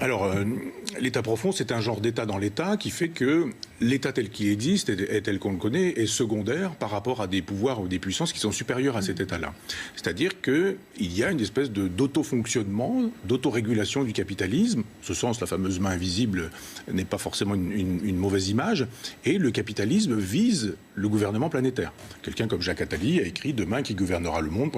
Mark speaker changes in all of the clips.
Speaker 1: Alors, l'État profond, c'est un genre d'État dans l'État qui fait que l'État tel qu'il existe et tel qu'on le connaît est secondaire par rapport à des pouvoirs ou des puissances qui sont supérieures à cet État-là. C'est-à-dire qu'il y a une espèce d'autofonctionnement, d'autorégulation du capitalisme. En ce sens, la fameuse main invisible n'est pas forcément une mauvaise image. Et le capitalisme vise le gouvernement planétaire. Quelqu'un comme Jacques Attali a écrit « Demain, qui gouvernera le monde ?»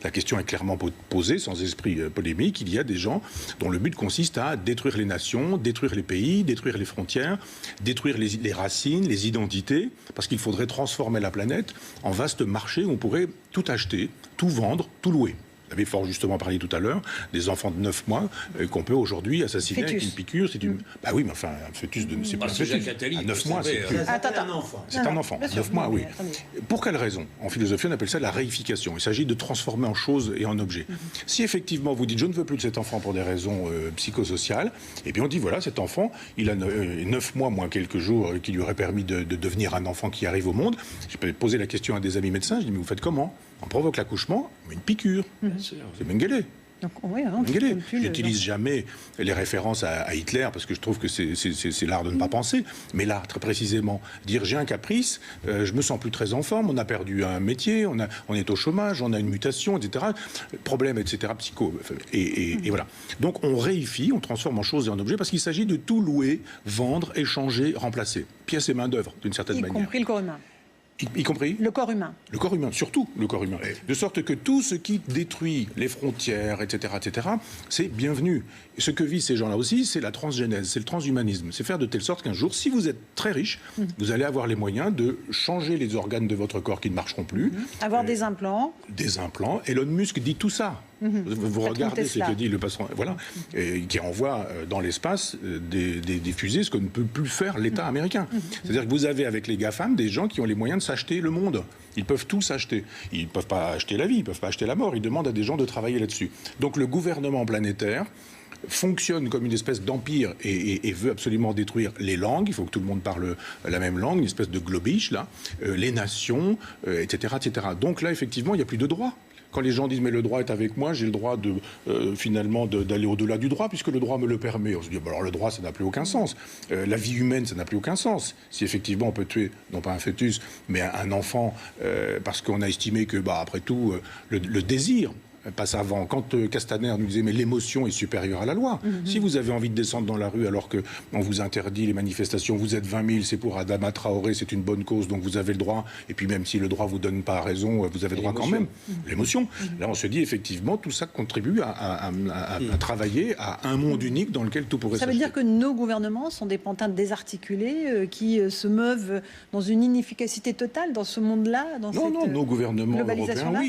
Speaker 1: La question est clairement posée, sans esprit polémique. Il y a des gens dont le but consiste à détruire les nations, détruire les pays, détruire les frontières, détruire les racines, les identités, parce qu'il faudrait transformer la planète en vaste marché où on pourrait tout acheter, tout vendre, tout louer. Vous avez fort justement parlé tout à l'heure des enfants de 9 mois qu'on peut aujourd'hui assassiner avec une piqûre. C'est une... Bah oui, mais enfin, un fœtus de... C'est pas un fœtus. À 9 mois, c'est plus...
Speaker 2: un enfant.
Speaker 1: C'est un enfant. 9 mois, oui. Pour quelle raison? En philosophie, on appelle ça la réification. Il s'agit de transformer en chose et en objet. Si effectivement vous dites « je ne veux plus de cet enfant pour des raisons psychosociales », et bien on dit « voilà, cet enfant, il a 9 mois moins quelques jours qui lui auraient permis de devenir un enfant qui arrive au monde ». Je peux poser la question à des amis médecins, je dis « mais vous faites comment ?» On provoque l'accouchement, mais une piqûre. C'est Mengele. Mengele. J'utilise jamais les références à Hitler parce que je trouve que c'est l'art de ne pas penser. Mais là, très précisément, dire j'ai un caprice, je me sens plus très en forme, on a perdu un métier, on est au chômage, on a une mutation, etc. Problème, etc. Psycho. Et voilà. Donc on réifie, on transforme en choses et en objets parce qu'il s'agit de tout louer, vendre, échanger, remplacer. Pièces et main d'œuvre, d'une certaine manière.
Speaker 3: Y compris le corps humain.
Speaker 1: Y compris
Speaker 3: le corps humain.
Speaker 1: Le corps humain, surtout le corps humain. De sorte que tout ce qui détruit les frontières, etc., c'est bienvenu. Et ce que visent ces gens-là aussi, c'est la transgénèse, c'est le transhumanisme. C'est faire de telle sorte qu'un jour, si vous êtes très riche, vous allez avoir les moyens de changer les organes de votre corps qui ne marcheront plus.
Speaker 3: Avoir des implants.
Speaker 1: Des implants. Elon Musk dit tout ça. Vous regardez ce que dit le patron, voilà, qui envoie dans l'espace des fusées, ce que ne peut plus faire l'État américain. C'est-à-dire que vous avez avec les GAFAM des gens qui ont les moyens de s'acheter le monde. Ils peuvent tout s'acheter. Ils ne peuvent pas acheter la vie, ils ne peuvent pas acheter la mort. Ils demandent à des gens de travailler là-dessus. Donc le gouvernement planétaire fonctionne comme une espèce d'empire et veut absolument détruire les langues. Il faut que tout le monde parle la même langue, une espèce de globish, là, les nations, etc., etc. Donc là, effectivement, il n'y a plus de droit. Quand les gens disent « mais le droit est avec moi, j'ai le droit finalement d'aller au-delà du droit puisque le droit me le permet », on se dit bah, « alors le droit, ça n'a plus aucun sens. La vie humaine, ça n'a plus aucun sens. Si effectivement on peut tuer, non pas un fœtus, mais un enfant parce qu'on a estimé que, bah, après tout, le désir passe avant. Quand Castaner nous disait mais l'émotion est supérieure à la loi. Si vous avez envie de descendre dans la rue alors qu'on vous interdit les manifestations, vous êtes 20 000, c'est pour Adama Traoré, c'est une bonne cause, donc vous avez le droit. Et puis même si le droit vous donne pas raison, vous avez le droit quand même. L'émotion. Là, on se dit effectivement tout ça contribue à travailler à un monde unique dans lequel tout pourrait s'acheter.
Speaker 3: Ça veut dire que nos gouvernements sont des pantins désarticulés qui se meuvent dans une inefficacité totale dans ce monde-là, dans
Speaker 1: Non, nos gouvernements européens, oui.